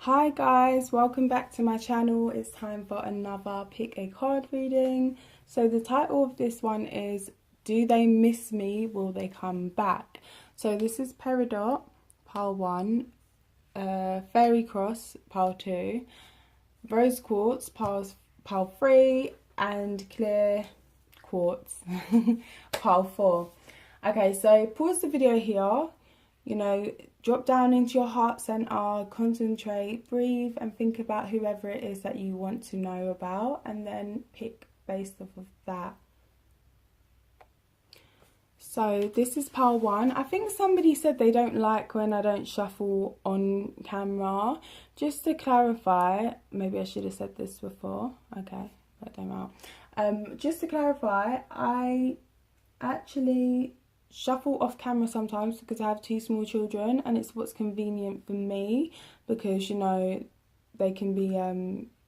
Hi guys, welcome back to my channel. It's time for another pick a card reading. So the title of this one is Do They Miss Me? Will They Come Back? So this is Peridot, pile 1, Fairy Cross, pile 2, Rose Quartz, pile 3, and Clear Quartz, pile 4. Okay, so pause the video here. Drop down into your heart center, concentrate, breathe, and think about whoever it is that you want to know about, and then pick based off of that. So this is pile 1. I think somebody said they don't like when I don't shuffle on camera. Just to clarify, maybe I should have said this before. Okay, let them out. Just to clarify, I actually shuffle off camera sometimes because I have 2 small children, and it's what's convenient for me because they can be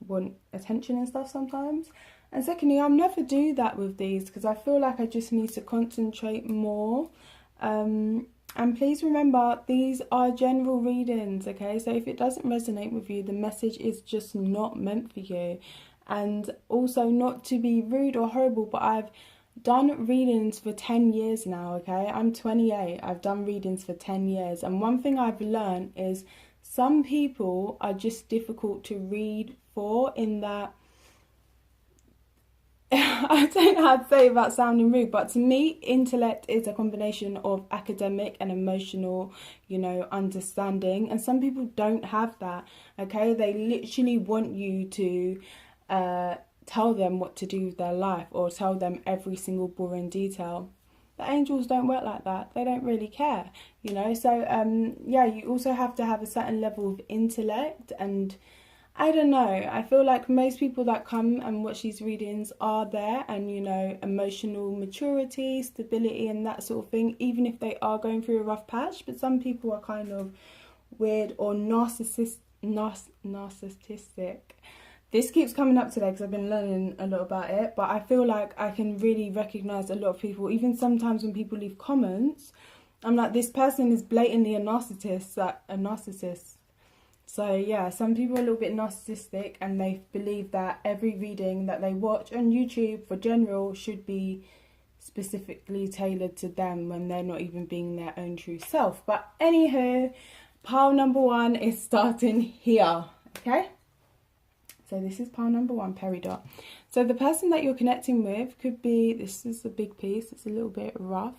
want attention and stuff sometimes. And secondly, I'll never do that with these because I feel like I just need to concentrate more. And please remember, these are general readings, okay? So if it doesn't resonate with you, the message is just not meant for you. And also, not to be rude or horrible, but I've done readings for 10 years now, okay? I'm 28. I've done readings for 10 years. And one thing I've learned is some people are just difficult to read for, in that I don't know how to say it without sounding rude, but to me, intellect is a combination of academic and emotional, understanding. And some people don't have that, okay? They literally want you to tell them what to do with their life or tell them every single boring detail. The angels don't work like that. They don't really care, So, yeah, you also have to have a certain level of intellect. And I don't know, I feel like most people that come and watch these readings are there, and, emotional maturity, stability and that sort of thing, even if they are going through a rough patch. But some people are kind of weird or narcissistic. This keeps coming up today because I've been learning a lot about it, but I feel like I can really recognise a lot of people. Even sometimes when people leave comments, I'm like, this person is blatantly a narcissist. So yeah, some people are a little bit narcissistic, and they believe that every reading that they watch on YouTube for general should be specifically tailored to them when they're not even being their own true self. But anywho, pile number 1 is starting here, okay? So this is pile number 1, Peridot. So the person that you're connecting with could be, this is a big piece, it's a little bit rough.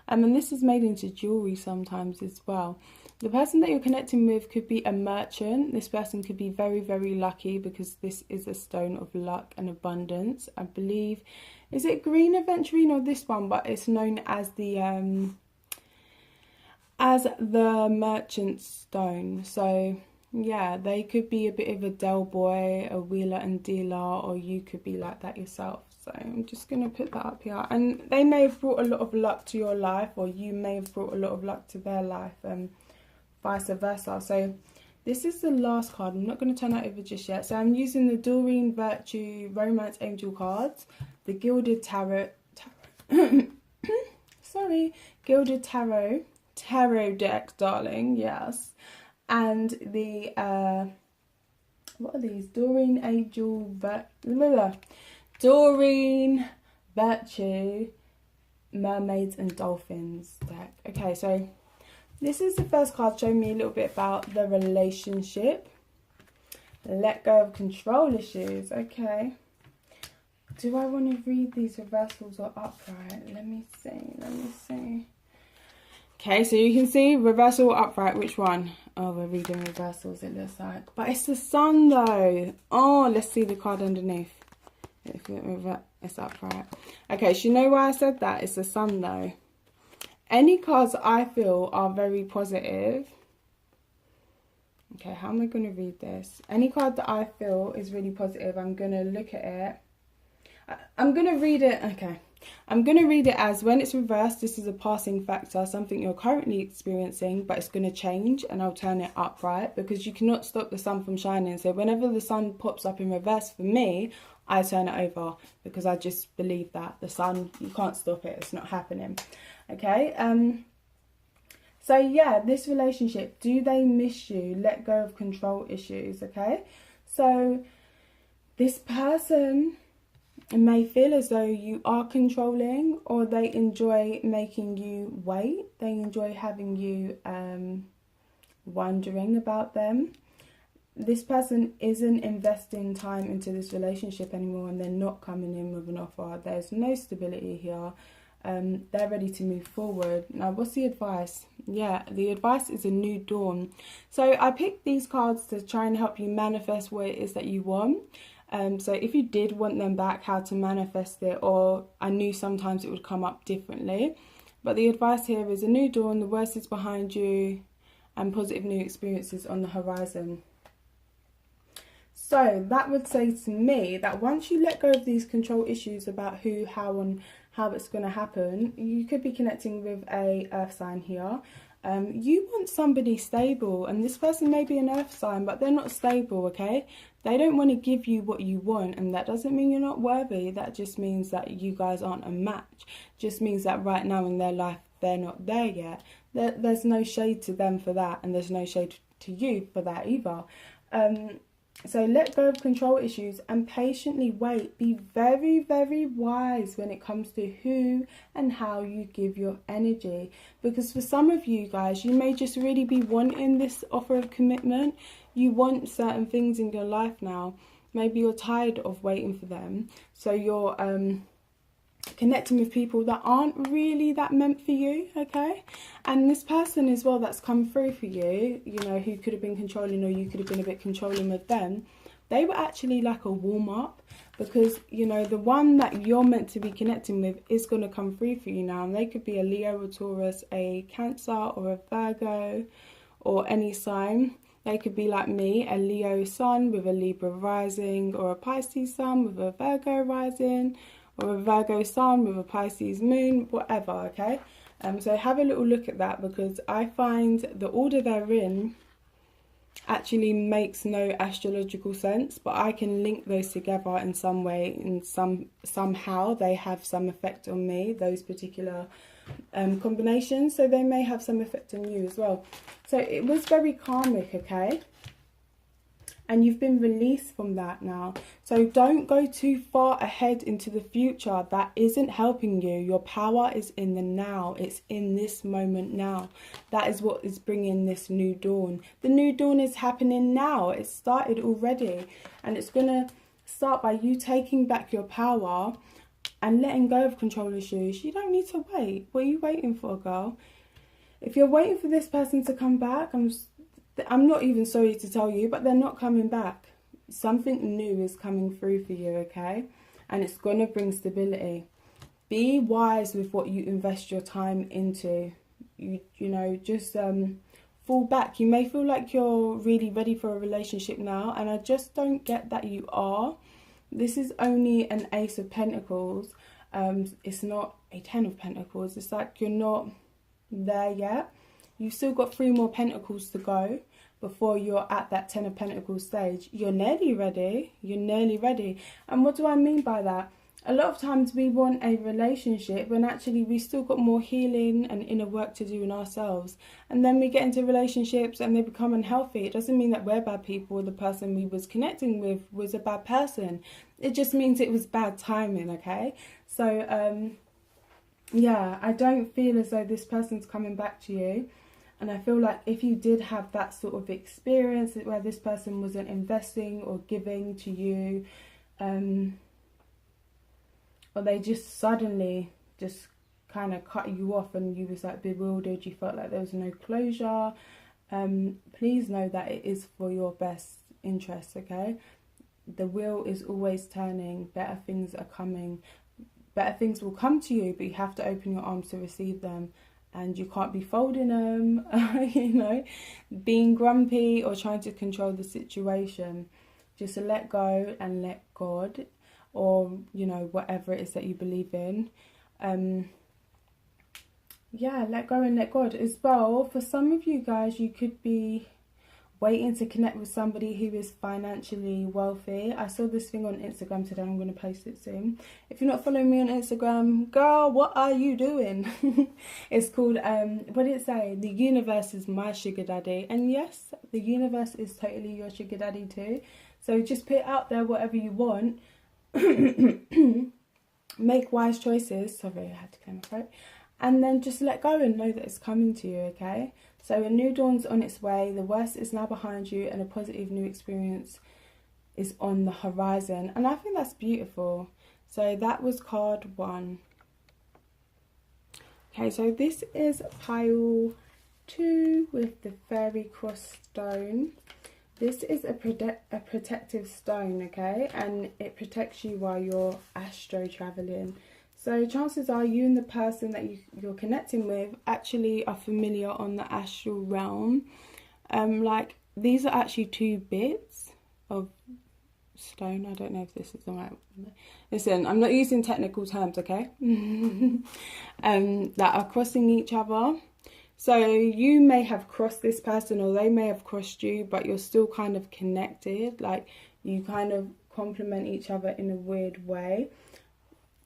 And this is made into jewellery sometimes as well. The person that you're connecting with could be a merchant. This person could be very, very lucky because this is a stone of luck and abundance. I believe, is it green aventurine or this one? But it's known as the merchant stone. So yeah, they could be a bit of a Del boy, a wheeler and dealer, or you could be like that yourself. So I'm just going to put that up here. And they may have brought a lot of luck to your life, or you may have brought a lot of luck to their life, and vice versa. So this is the last card. I'm not going to turn that over just yet. So I'm using the Doreen Virtue Romance Angel cards, the Gilded Gilded Tarot deck, darling, yes. And the, what are these? Doreen Virtue Mermaids and Dolphins deck. Okay, so this is the first card showing me a little bit about the relationship. Let go of control issues. Okay. Do I want to read these reversals or upright? Let me see. Okay, so you can see reversal or upright. Which one? Oh, we're reading reversals, it looks like. But it's the sun, though. Oh, let's see the card underneath. It's upright. Okay, so you know why I said that? It's the sun, though. Any cards I feel are very positive. Okay, how am I going to read this? Any card that I feel is really positive, I'm going to look at it. I'm going to read it. Okay. I'm going to read it as, when it's reversed, this is a passing factor, something you're currently experiencing, but it's going to change, and I'll turn it upright because you cannot stop the sun from shining. So whenever the sun pops up in reverse for me, I turn it over because I just believe that the sun, you can't stop it. It's not happening. Okay. So yeah, this relationship, do they miss you? Let go of control issues, okay? So this person may feel as though you are controlling, or they enjoy making you wait. They enjoy having you wondering about them. This person isn't investing time into this relationship anymore, and they're not coming in with an offer. There's no stability here. They're ready to move forward. Now, what's the advice? Yeah, the advice is a new dawn. So I picked these cards to try and help you manifest what it is that you want. So if you did want them back, how to manifest it, or I knew sometimes it would come up differently. But the advice here is a new dawn, the worst is behind you, and positive new experiences on the horizon. So that would say to me that once you let go of these control issues about who, how, and how it's going to happen, you could be connecting with a earth sign here. You want somebody stable, and this person may be an earth sign, but they're not stable, okay? They don't want to give you what you want, and that doesn't mean you're not worthy. That just means that you guys aren't a match. Just means that right now in their life, they're not there yet. There's no shade to them for that, and there's no shade to you for that either. So let go of control issues and patiently wait. Be very, very wise when it comes to who and how you give your energy. Because for some of you guys, you may just really be wanting this offer of commitment. You want certain things in your life now. Maybe you're tired of waiting for them. So you're connecting with people that aren't really that meant for you, okay? And this person as well that's come through for you, you know, who could have been controlling, or you could have been a bit controlling with them, they were actually like a warm-up, because, you know, the one that you're meant to be connecting with is going to come through for you now. And they could be a Leo, a Taurus, a Cancer, or a Virgo, or any sign. They could be like me, a Leo sun with a Libra rising, or a Pisces sun with a Virgo rising, or a Virgo sun with a Pisces moon, whatever, okay? So have a little look at that, because I find the order they're in actually makes no astrological sense, but I can link those together in some way, somehow they have some effect on me, those particular combinations, so they may have some effect on you as well. So it was very karmic, okay? And you've been released from that now. So don't go too far ahead into the future. That isn't helping you. Your power is in the now. It's in this moment now. That is what is bringing this new dawn. The new dawn is happening now. It started already. And it's going to start by you taking back your power and letting go of control issues. You don't need to wait. What are you waiting for, girl? If you're waiting for this person to come back, I'm not even sorry to tell you, but they're not coming back. Something new is coming through for you, okay? And it's going to bring stability. Be wise with what you invest your time into. You know, just fall back. You may feel like you're really ready for a relationship now, and I just don't get that you are. This is only an Ace of Pentacles. It's not a Ten of Pentacles. It's like you're not there yet. You've still got 3 more Pentacles to go before you're at that Ten of Pentacles stage. You're nearly ready. You're nearly ready. And what do I mean by that? A lot of times we want a relationship when actually we still got more healing and inner work to do in ourselves. And then we get into relationships and they become unhealthy. It doesn't mean that we're bad people or the person we was connecting with was a bad person. It just means it was bad timing, okay? So, yeah, I don't feel as though this person's coming back to you. And I feel like if you did have that sort of experience where this person wasn't investing or giving to you, or they just suddenly just kind of cut you off and you was like bewildered, you felt like there was no closure, please know that it is for your best interest, okay? The wheel is always turning. Better things are coming. Better things will come to you, but you have to open your arms to receive them. And you can't be folding them, you know, being grumpy or trying to control the situation. Just let go and let God, or, you know, whatever it is that you believe in. Yeah, let go and let God. As well, for some of you guys, you could be waiting to connect with somebody who is financially wealthy. I saw this thing on Instagram today. I'm going to post it soon. If you're not following me on Instagram, girl, what are you doing? It's called, what did it say? The universe is my sugar daddy. And yes, the universe is totally your sugar daddy too. So just put out there whatever you want. Make wise choices. Sorry, I had to clear my throat. And then just let go and know that it's coming to you, okay? So a new dawn's on its way. The worst is now behind you and a positive new experience is on the horizon. And I think that's beautiful. So that was card 1. Okay, so this is pile 2 with the fairy cross stone. This is a protective stone, okay? And it protects you while you're astro traveling. So chances are you and the person that you're connecting with actually are familiar on the astral realm. Like, these are actually 2 bits of stone. I don't know if this is the right one. Listen, I'm not using technical terms, okay? That are crossing each other. So you may have crossed this person or they may have crossed you, but you're still kind of connected. Like, you kind of complement each other in a weird way.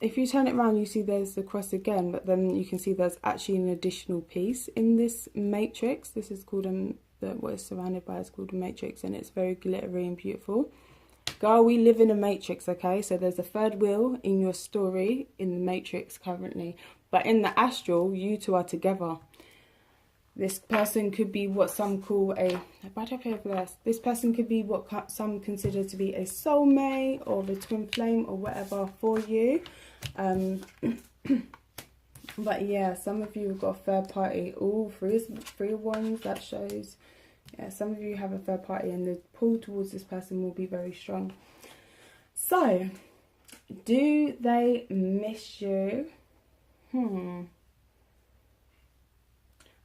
If you turn it around, you see there's the cross again, but then you can see there's actually an additional piece in this matrix. This is called what it's surrounded by is called a matrix, and it's very glittery and beautiful. Girl, we live in a matrix, okay? So there's a 3rd wheel in your story in the matrix currently, but in the astral, you two are together. This person could be what some call this person could be what some consider to be a soulmate or the twin flame or whatever for you. But yeah, some of you have got a 3rd party. Oh, three of wands, that shows. Yeah, some of you have a 3rd party and the pull towards this person will be very strong. So, do they miss you?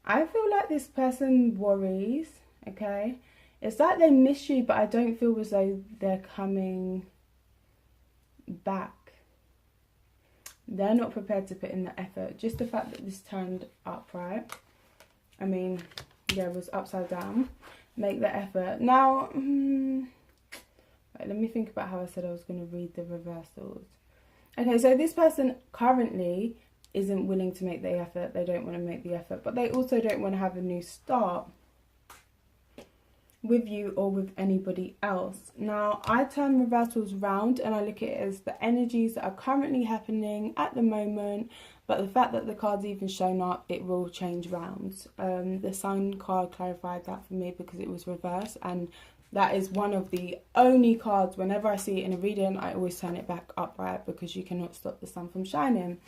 I feel like this person worries, okay? It's like they miss you, but I don't feel as though they're coming back. They're not prepared to put in the effort. Just the fact that this turned upright. I mean, yeah, it was upside down. Make the effort. Now, wait, let me think about how I said I was going to read the reversals. Okay, so this person currently isn't willing to make the effort. They don't want to make the effort, but they also don't want to have a new start with you or with anybody else. Now, I turn reversals round and I look at it as the energies that are currently happening at the moment, but the fact that the card's even shown up, it will change rounds. The Sun card clarified that for me because it was reversed, and that is one of the only cards, whenever I see it in a reading, I always turn it back upright because you cannot stop the sun from shining.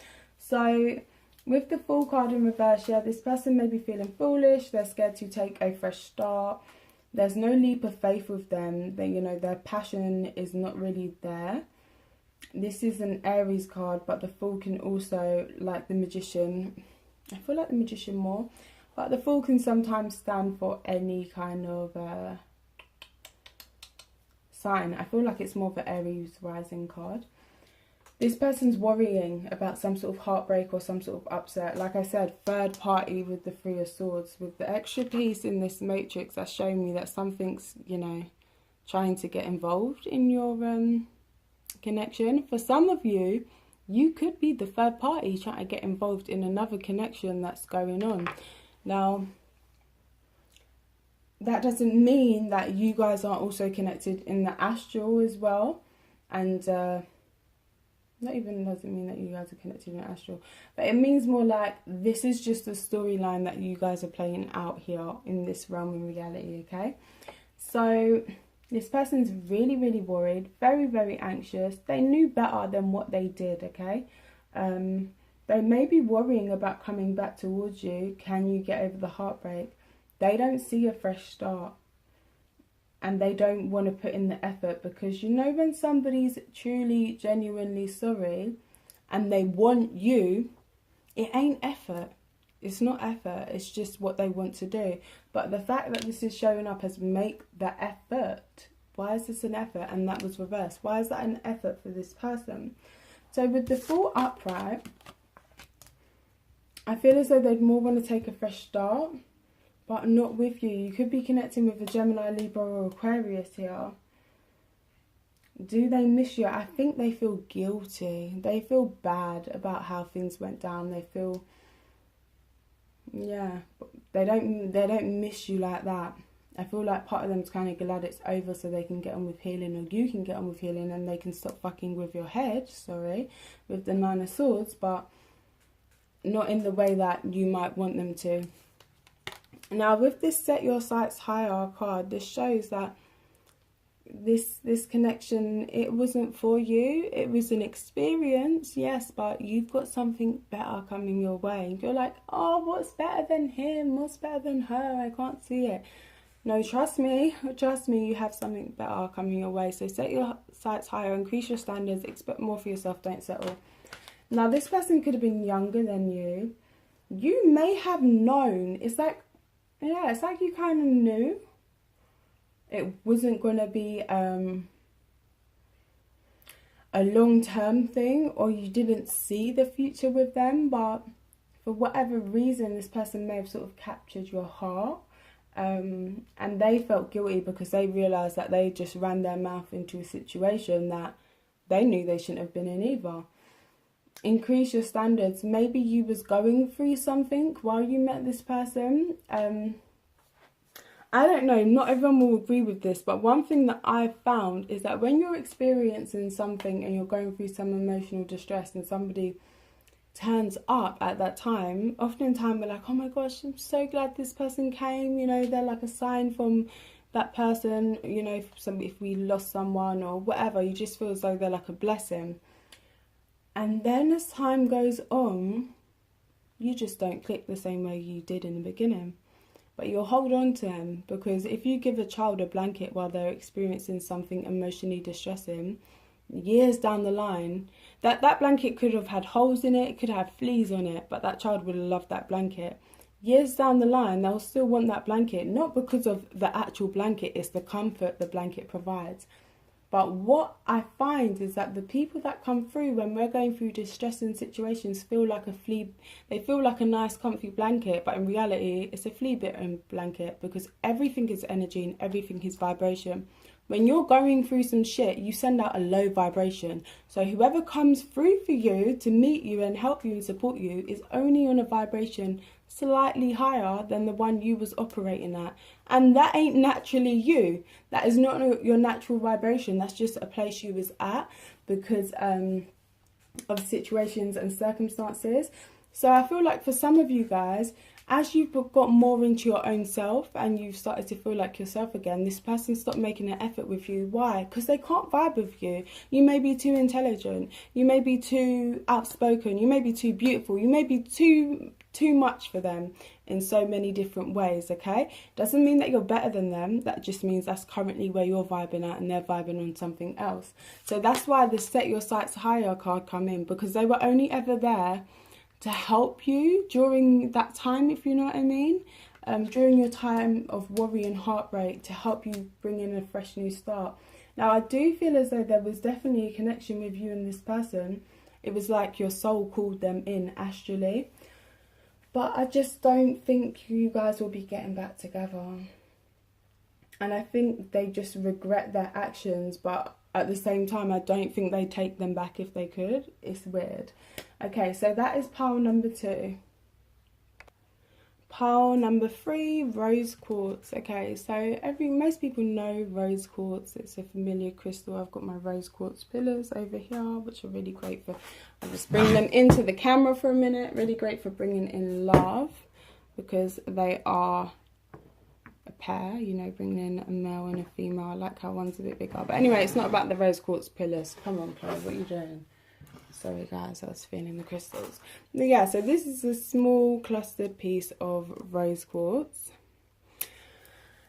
So with the Fool card in reverse, yeah, this person may be feeling foolish. They're scared to take a fresh start. There's no leap of faith with them. They, their passion is not really there. This is an Aries card, but the Fool can also, like the Magician, I feel like the Magician more, but the Fool can sometimes stand for any kind of sign. I feel like it's more of an Aries rising card. This person's worrying about some sort of heartbreak or some sort of upset. Like I said, 3rd party with the 3 of Swords. With the extra piece in this matrix, that's showing me that something's, trying to get involved in your connection. For some of you, you could be the 3rd party trying to get involved in another connection that's going on. Now, that doesn't mean that you guys aren't also connected in the astral as well. And not even doesn't mean that you guys are connected in the astral, but it means more like this is just a storyline that you guys are playing out here in this realm in reality, okay? So this person's really, really worried, very, very anxious. They knew better than what they did, okay? They may be worrying about coming back towards you. Can you get over the heartbreak? They don't see a fresh start. And they don't want to put in the effort, because when somebody's truly, genuinely sorry and they want you, it ain't effort. It's not effort. It's just what they want to do. But the fact that this is showing up as make the effort. Why is this an effort? And that was reversed. Why is that an effort for this person? So with the Fool upright, I feel as though they'd more want to take a fresh start. but not with you. You could be connecting with a Gemini, Libra or Aquarius here. Do they miss you? I think they feel guilty. They feel bad about how things went down. They feel, yeah, they don't miss you like that. I feel like part of them's kind of glad it's over so they can get on with healing, or you can get on with healing and they can stop fucking with your head, with the Nine of Swords, but not in the way that you might want them to. Now, with this set your sights higher card, this shows that this connection, it wasn't for you. It was an experience, yes, but you've got something better coming your way. You're like, oh, what's better than him? What's better than her? I can't see it. No, trust me, you have something better coming your way. So set your sights higher, increase your standards, expect more for yourself, don't settle. Now, this person could have been younger than you. You may have known. It's like, yeah, it's like you kind of knew it wasn't going to be a long-term thing, or you didn't see the future with them, but for whatever reason, this person may have sort of captured your heart. And they felt guilty because they realised that they just ran their mouth into a situation that they knew they shouldn't have been in either. Increase your standards. Maybe you was going through something while you met this person. I don't know, not everyone will agree with this, but one thing that I've found is that when you're experiencing something and you're going through some emotional distress and somebody turns up at that time, oftentimes we're like, oh my gosh, I'm so glad this person came, you know, they're like a sign from that person, you know, if we lost someone or whatever, you just feel as though they're like a blessing. And then as time goes on, you just don't click the same way you did in the beginning. But you'll hold on to them, because if you give a child a blanket while they're experiencing something emotionally distressing, years down the line, that blanket could have had holes in it, it could have fleas on it, but that child would have loved that blanket. Years down the line, they'll still want that blanket, not because of the actual blanket, it's the comfort the blanket provides. But what I find is that the people that come through when we're going through distressing situations feel like a flea. They feel like a nice comfy blanket, but in reality it's a flea bitten blanket, because everything is energy and everything is vibration. When you're going through some shit, you send out a low vibration. So whoever comes through for you to meet you and help you and support you is only on a vibration slightly higher than the one you was operating at. And that ain't naturally you. That is not your natural vibration. That's just a place you was at because of situations and circumstances. So I feel like for some of you guys, as you've got more into your own self and you've started to feel like yourself again, this person stopped making an effort with you. Why? Because they can't vibe with you. You may be too intelligent. You may be too outspoken. You may be too beautiful. You may be too much for them in so many different ways, okay? Doesn't mean that you're better than them. That just means that's currently where you're vibing at and they're vibing on something else. So that's why the set your sights higher card come in, because they were only ever there to help you during that time, if you know what I mean, during your time of worry and heartbreak, to help you bring in a fresh new start. Now, I do feel as though there was definitely a connection with you and this person. It was like your soul called them in astrally. But I just don't think you guys will be getting back together. And I think they just regret their actions, but at the same time, I don't think they'd take them back if they could. It's weird. Okay, so that is pile number 2. Pile number 3, rose quartz. Okay, so most people know rose quartz. It's a familiar crystal. I've got my rose quartz pillars over here, which are really great for, I'll just bring them into the camera for a minute. Really great for bringing in love, because they are a pair, you know, bringing in a male and a female. I like how one's a bit bigger. But anyway, it's not about the rose quartz pillars. Come on, Chloe, what are you doing? Sorry guys, I was feeling the crystals. But yeah, so this is a small clustered piece of rose quartz.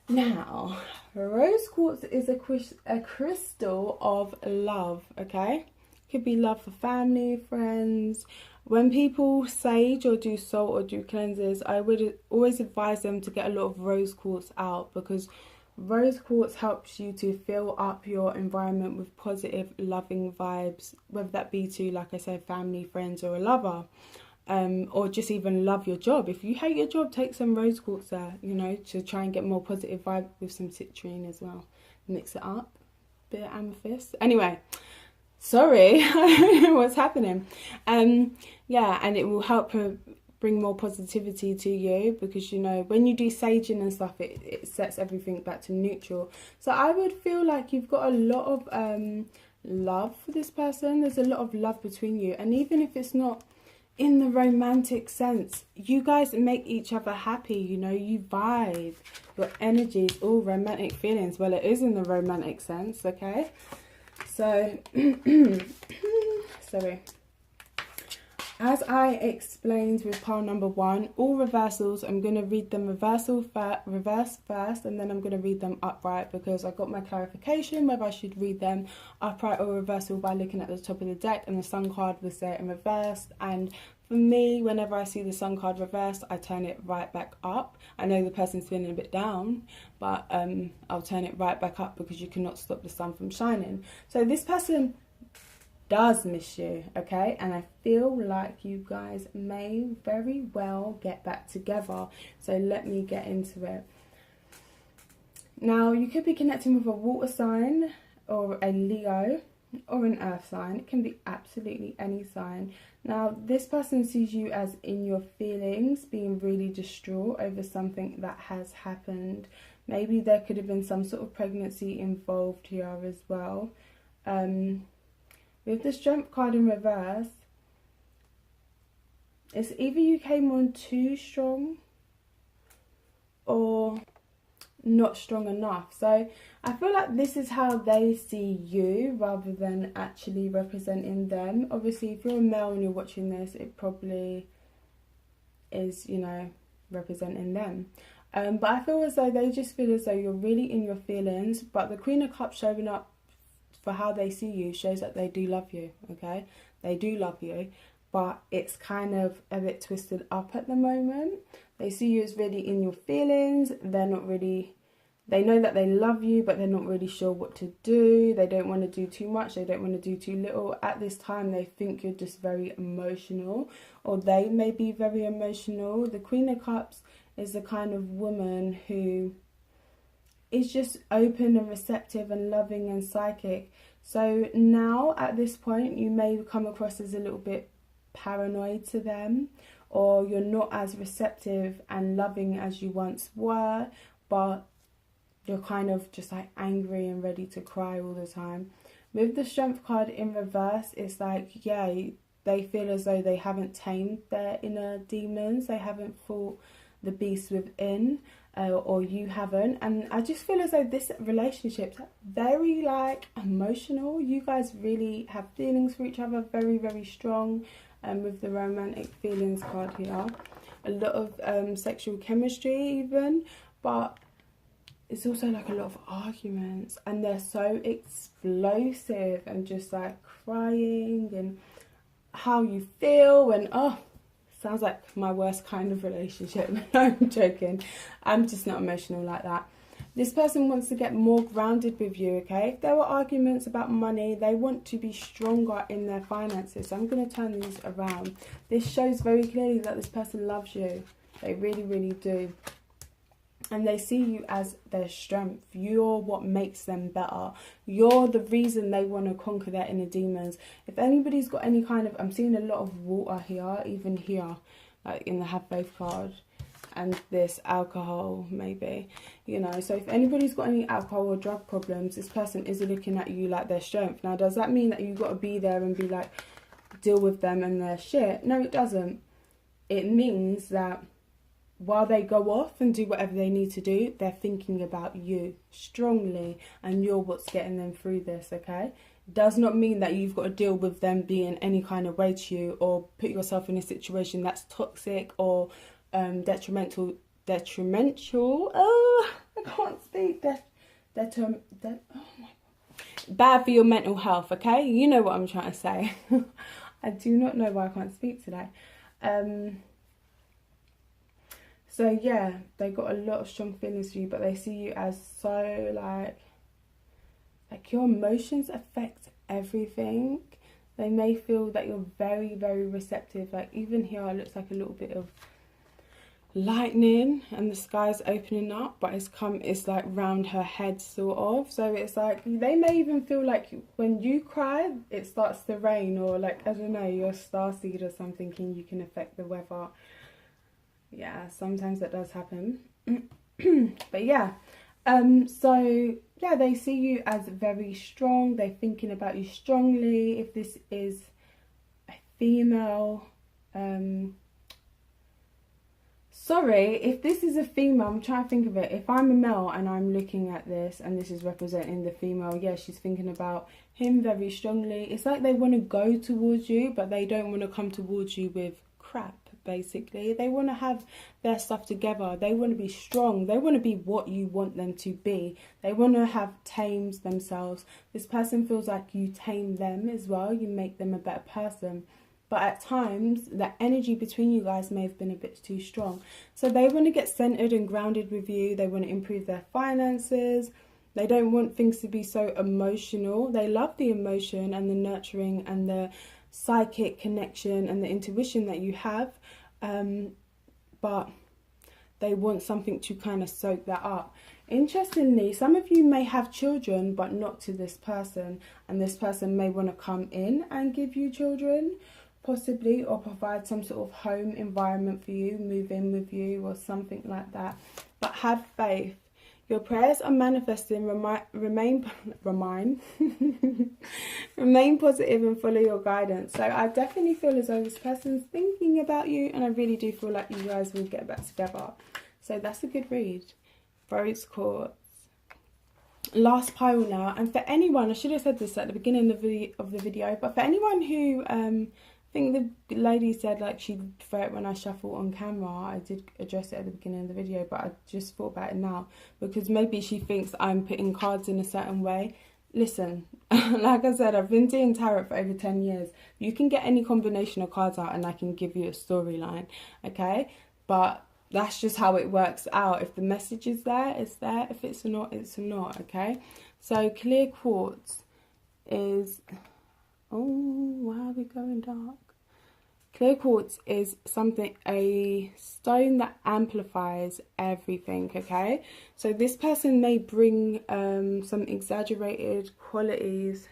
Now, rose quartz is a crystal of love, okay? Could be love for family, friends. When people sage or do salt or do cleanses, I would always advise them to get a lot of rose quartz out, because rose quartz helps you to fill up your environment with positive, loving vibes, whether that be to, like I said, family, friends or a lover. or just even love your job. If you hate your job, take some rose quartz there, you know, to try and get more positive vibe, with some citrine as well. Mix it up, bit of amethyst. Anyway, sorry, I don't know what's happening. Yeah, and it will help her bring more positivity to you, because, you know, when you do saging and stuff, it sets everything back to neutral. So I would feel like you've got a lot of love for this person. There's a lot of love between you, and even if it's not in the romantic sense, you guys make each other happy, you know, you vibe, your energy is all romantic feelings. Well, it is in the romantic sense, okay? So sorry. As I explained with pile number 1, all reversals, I'm going to read them reverse first, and then I'm going to read them upright, because I got my clarification whether I should read them upright or reversal by looking at the top of the deck, and the sun card was there in reverse. And for me, whenever I see the sun card reversed, I turn it right back up. I know the person's feeling a bit down, but I'll turn it right back up, because you cannot stop the sun from shining. So this person does miss you, okay? And I feel like you guys may very well get back together. So let me get into it. Now, you could be connecting with a water sign, or a Leo, or an earth sign. It can be absolutely any sign. Now, this person sees you as in your feelings, being really distraught over something that has happened. Maybe there could have been some sort of pregnancy involved here as well. With the Strength card in reverse, it's either you came on too strong or not strong enough. So I feel like this is how they see you, rather than actually representing them. Obviously, if you're a male and you're watching this, it probably is, you know, representing them. But I feel as though they just feel as though you're really in your feelings. But the Queen of Cups showing up for how they see you shows that they do love you, okay? They do love you, but it's kind of a bit twisted up at the moment. They see you as really in your feelings. They're not really, they know that they love you, but they're not really sure what to do. They don't want to do too much. They don't want to do too little. At this time, they think you're just very emotional, or they may be very emotional. The Queen of Cups is the kind of woman who is just open and receptive and loving and psychic. So now at this point, you may come across as a little bit paranoid to them, or you're not as receptive and loving as you once were, but you're kind of just like angry and ready to cry all the time. With the Strength card in reverse, it's like, yeah, they feel as though they haven't tamed their inner demons. They haven't fought the beast within. Or you haven't, and I just feel as though this relationship's very like emotional. You guys really have feelings for each other, very, very strong. With the romantic feelings card here, a lot of sexual chemistry even, but it's also like a lot of arguments, and they're so explosive and just like crying and how you feel, and oh, sounds like my worst kind of relationship. No, I'm joking. I'm just not emotional like that. This person wants to get more grounded with you, okay? If there were arguments about money, they want to be stronger in their finances. So I'm going to turn these around. This shows very clearly that this person loves you. They really, really do. And they see you as their strength. You're what makes them better. You're the reason they want to conquer their inner demons. If anybody's got any kind of, I'm seeing a lot of water here, even here, like in the Have Faith card, and this alcohol maybe, you know. So if anybody's got any alcohol or drug problems, this person is looking at you like their strength. Now, does that mean that you've got to be there and be like, deal with them and their shit? No, it doesn't. It means that while they go off and do whatever they need to do, they're thinking about you strongly, and you're what's getting them through this, okay? Does not mean that you've got to deal with them being any kind of way to you, or put yourself in a situation that's toxic or detrimental. Oh, I can't speak. Oh my God. Bad for your mental health, okay? You know what I'm trying to say. I do not know why I can't speak today. So yeah, they got a lot of strong feelings for you, but they see you as so like your emotions affect everything. They may feel that you're very, very receptive. Like even here, it looks like a little bit of lightning and the sky's opening up, but it's like round her head sort of. So it's like they may even feel like when you cry it starts to rain, or like, I don't know, you're a starseed or something and you can affect the weather. Yeah, sometimes that does happen. But yeah, so yeah, they see you as very strong. They're thinking about you strongly. If this is a female, sorry, if this is a female, I'm trying to think of it. If I'm a male and I'm looking at this and this is representing the female, yeah, she's thinking about him very strongly. It's like they want to go towards you, but they don't want to come towards you with crap, basically. They want to have their stuff together. They want to be strong. They want to be what you want them to be. They want to have tamed themselves. This person feels like you tame them as well. You make them a better person. But at times, the energy between you guys may have been a bit too strong. So they want to get centered and grounded with you. They want to improve their finances. They don't want things to be so emotional. They love the emotion and the nurturing and the psychic connection and the intuition that you have. But they want something to kind of soak that up. Interestingly, some of you may have children, but not to this person. And this person may want to come in and give you children, possibly, or provide some sort of home environment for you, move in with you or something like that. But have faith. Your prayers are manifesting. Remain positive and follow your guidance. So I definitely feel as though this person's thinking about you, and I really do feel like you guys will get back together. So that's a good read. Rose Quartz. Last pile now, and for anyone, I should have said this at the beginning of the video, but for anyone who I think the lady said like she'd prefer it when I shuffle on camera. I did address it at the beginning of the video, but I just thought about it now because maybe she thinks I'm putting cards in a certain way. Listen, like I said, I've been doing tarot for over 10 years. You can get any combination of cards out and I can give you a storyline, okay? But that's just how it works out. If the message is there, it's there. If it's not, it's not, okay? So clear quartz is... Oh, why are we going dark? Clear quartz is a stone that amplifies everything, okay? So this person may bring some exaggerated qualities.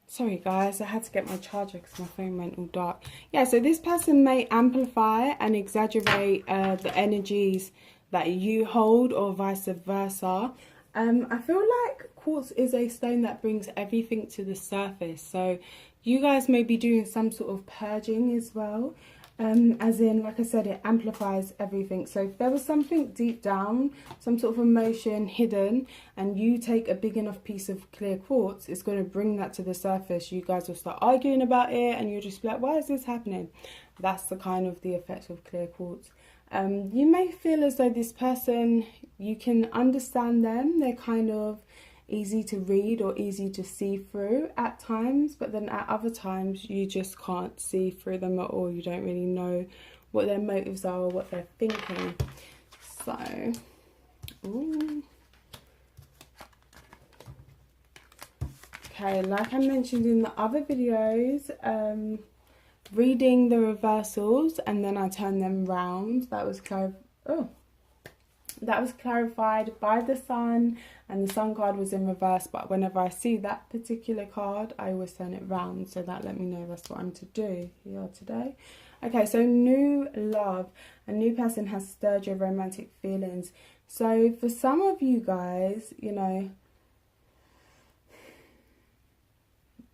Sorry guys, I had to get my charger because my phone went all dark. Yeah, so this person may amplify and exaggerate the energies that you hold or vice versa. I feel like quartz is a stone that brings everything to the surface. So you guys may be doing some sort of purging as well. As in, like I said, it amplifies everything. So if there was something deep down, some sort of emotion hidden, and you take a big enough piece of clear quartz, it's going to bring that to the surface. You guys will start arguing about it and you'll just be like, why is this happening? That's the kind of the effect of clear quartz. You may feel as though this person, you can understand them. They're kind of easy to read or easy to see through at times, but then at other times you just can't see through them at all. You don't really know what their motives are or what they're thinking. So, ooh. Okay, like I mentioned in the other videos, reading the reversals and then I turn them round. That was clarified by the sun, and the sun card was in reverse, but whenever I see that particular card I always turn it round, so that let me know that's what I'm to do here today. Okay, so new love. A new person has stirred your romantic feelings. So for some of you guys, you know,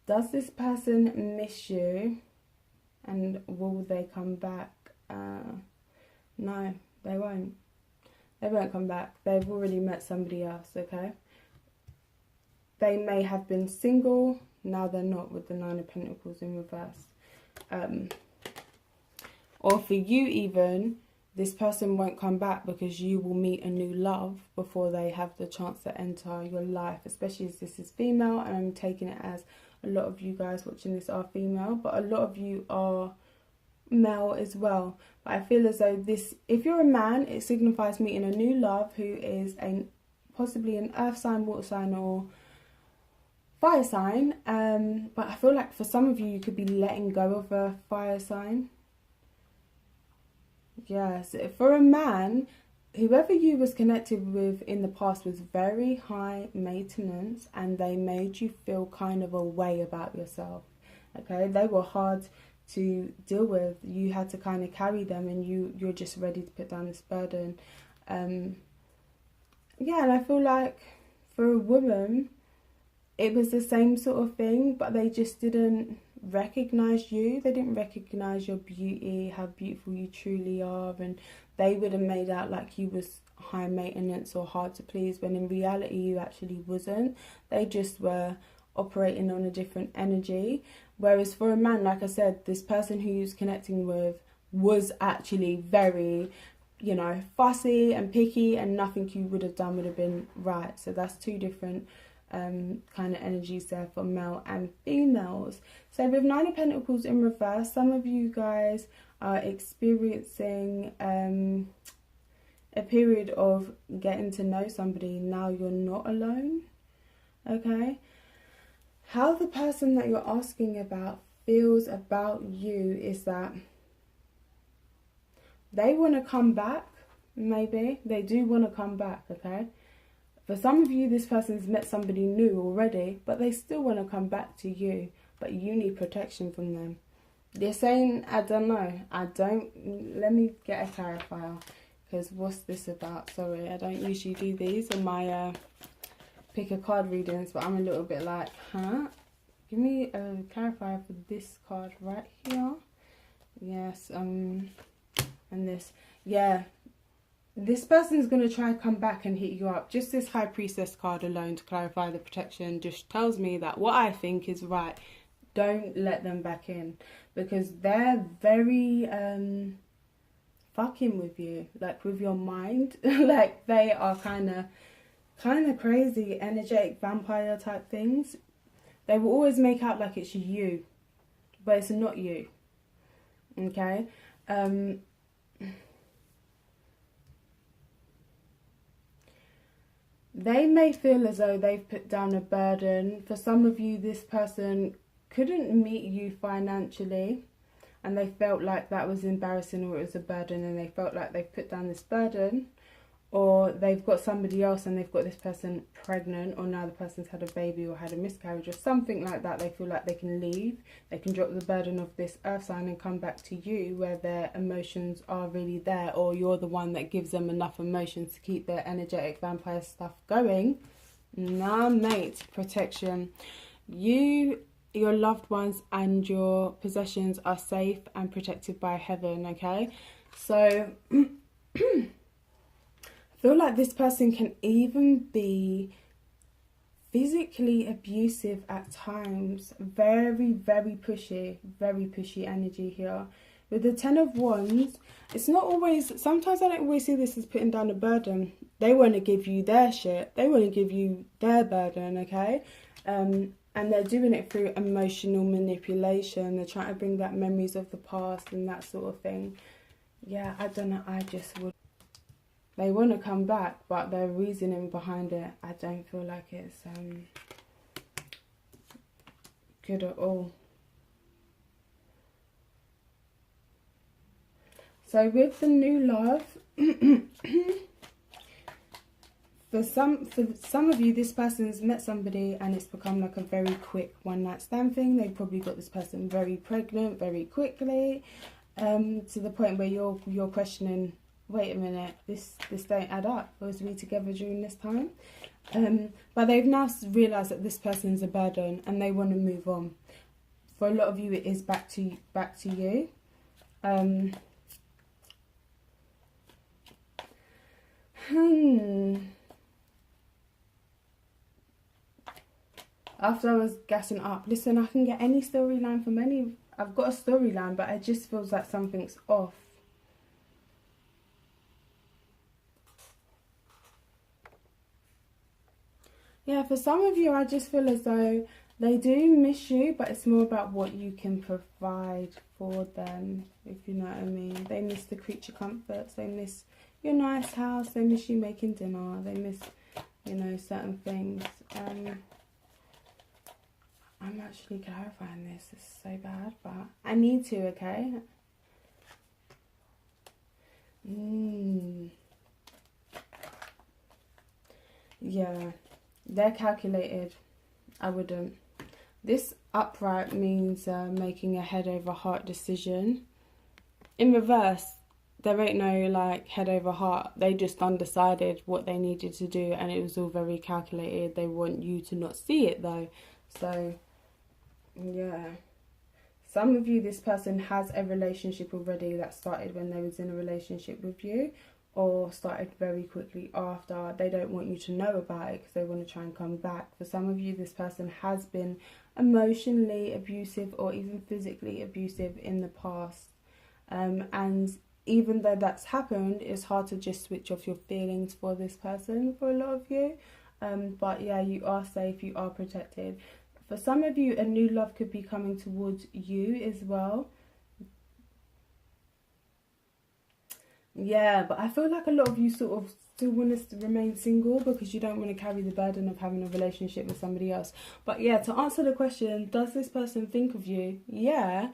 does this person miss you and will they come back? No, they won't. They won't come back. They've already met somebody else, okay? They may have been single. Now they're not, with the Nine of Pentacles in reverse. Or for you even, this person won't come back because you will meet a new love before they have the chance to enter your life. Especially as this is female, and I'm taking it as a lot of you guys watching this are female, but a lot of you are male as well. But I feel as though this, if you're a man, it signifies meeting a new love who is possibly an earth sign, water sign, or fire sign, but I feel like for some of you, you could be letting go of a fire sign. Yes, for a man, whoever you was connected with in the past was very high maintenance, and they made you feel kind of a way about yourself. Okay, they were hard to deal with. You had to kind of carry them, and you're just ready to put down this burden. Yeah, and I feel like for a woman, it was the same sort of thing, but they just didn't recognize you. They didn't recognize your beauty, how beautiful you truly are, and they would have made out like you was high maintenance or hard to please, when in reality you actually wasn't. They just were operating on a different energy. Whereas for a man, like I said, this person who you're connecting with was actually very, you know, fussy and picky, and nothing you would have done would have been right. So that's two different kind of energies there for male and females. So with 9 of Pentacles in reverse, some of you guys are experiencing a period of getting to know somebody. Now you're not alone. Okay, how the person that you're asking about feels about you is that they want to come back. Maybe they do want to come back. Okay, for some of you, this person's met somebody new already, but they still want to come back to you, but you need protection from them. They're saying, I don't know, let me get a clarifier, because what's this about? Sorry, I don't usually do these on my pick a card readings, but I'm a little bit like, huh? Give me a clarifier for this card right here. Yes, and this, yeah. This person's going to try and come back and hit you up. Just this High Priestess card alone to clarify the protection just tells me that what I think is right. Don't let them back in, because they're very fucking with you, like with your mind. Like they are kind of crazy, energetic vampire type things. They will always make out like it's you, but it's not you. Okay. They may feel as though they've put down a burden. For some of you, this person couldn't meet you financially, and they felt like that was embarrassing, or it was a burden, and they felt like they've put down this burden. Or they've got somebody else and they've got this person pregnant, or now the person's had a baby or had a miscarriage or something like that. They feel like they can leave. They can drop the burden of this earth sign and come back to you, where their emotions are really there, or you're the one that gives them enough emotions to keep their energetic vampire stuff going. Nah, mate, protection. You, your loved ones and your possessions are safe and protected by heaven, okay? So I feel like this person can even be physically abusive at times. Very, very pushy energy here. With the 10 of Wands, it's not always, sometimes I don't always see this as putting down a burden. They want to give you their shit. They want to give you their burden, okay? And they're doing it through emotional manipulation. They're trying to bring back memories of the past and that sort of thing. Yeah, I don't know, I just would. They want to come back, but their reasoning behind it, I don't feel like it's good at all. So with the new love, for some of you, this person's met somebody and it's become like a very quick one-night stand thing. They probably got this person very pregnant very quickly, to the point where you're questioning, wait a minute, this don't add up. Was we together during this time? But they've now realised that this person's a burden and they want to move on. For a lot of you, it is back to you. After I was gassing up, listen, I can get any storyline from any. I've got a storyline, but it just feels like something's off. Yeah, for some of you, I just feel as though they do miss you, but it's more about what you can provide for them, if you know what I mean. They miss the creature comforts, they miss your nice house, they miss you making dinner, they miss, you know, certain things. I'm actually clarifying this. This is so bad, but I need to, okay? Yeah, they're calculated. I wouldn't. This upright means making a head over heart decision. In reverse, there ain't no like head over heart. They just undecided what they needed to do, and it was all very calculated. They want you to not see it though. So yeah, some of you, this person has a relationship already that started when they was in a relationship with you, or started very quickly after. They don't want you to know about it because they want to try and come back. For some of you, this person has been emotionally abusive or even physically abusive in the past, and even though that's happened, it's hard to just switch off your feelings for this person for a lot of you. But yeah, you are safe, you are protected. For some of you, a new love could be coming towards you as well. Yeah, but I feel like a lot of you sort of still want us to remain single because you don't want to carry the burden of having a relationship with somebody else. But yeah, to answer the question, does this person think of you? Yeah,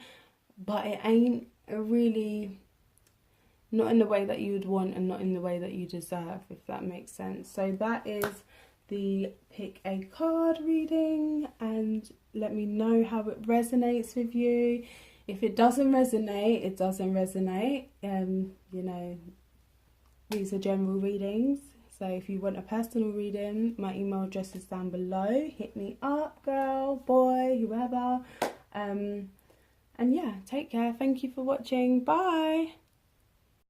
but it ain't really, not in the way that you would want and not in the way that you deserve, if that makes sense. So that is the pick a card reading, and let me know how it resonates with you. If it doesn't resonate, it doesn't resonate. You know, these are general readings. So if you want a personal reading, my email address is down below. Hit me up, girl, boy, whoever. And yeah, take care. Thank you for watching. Bye.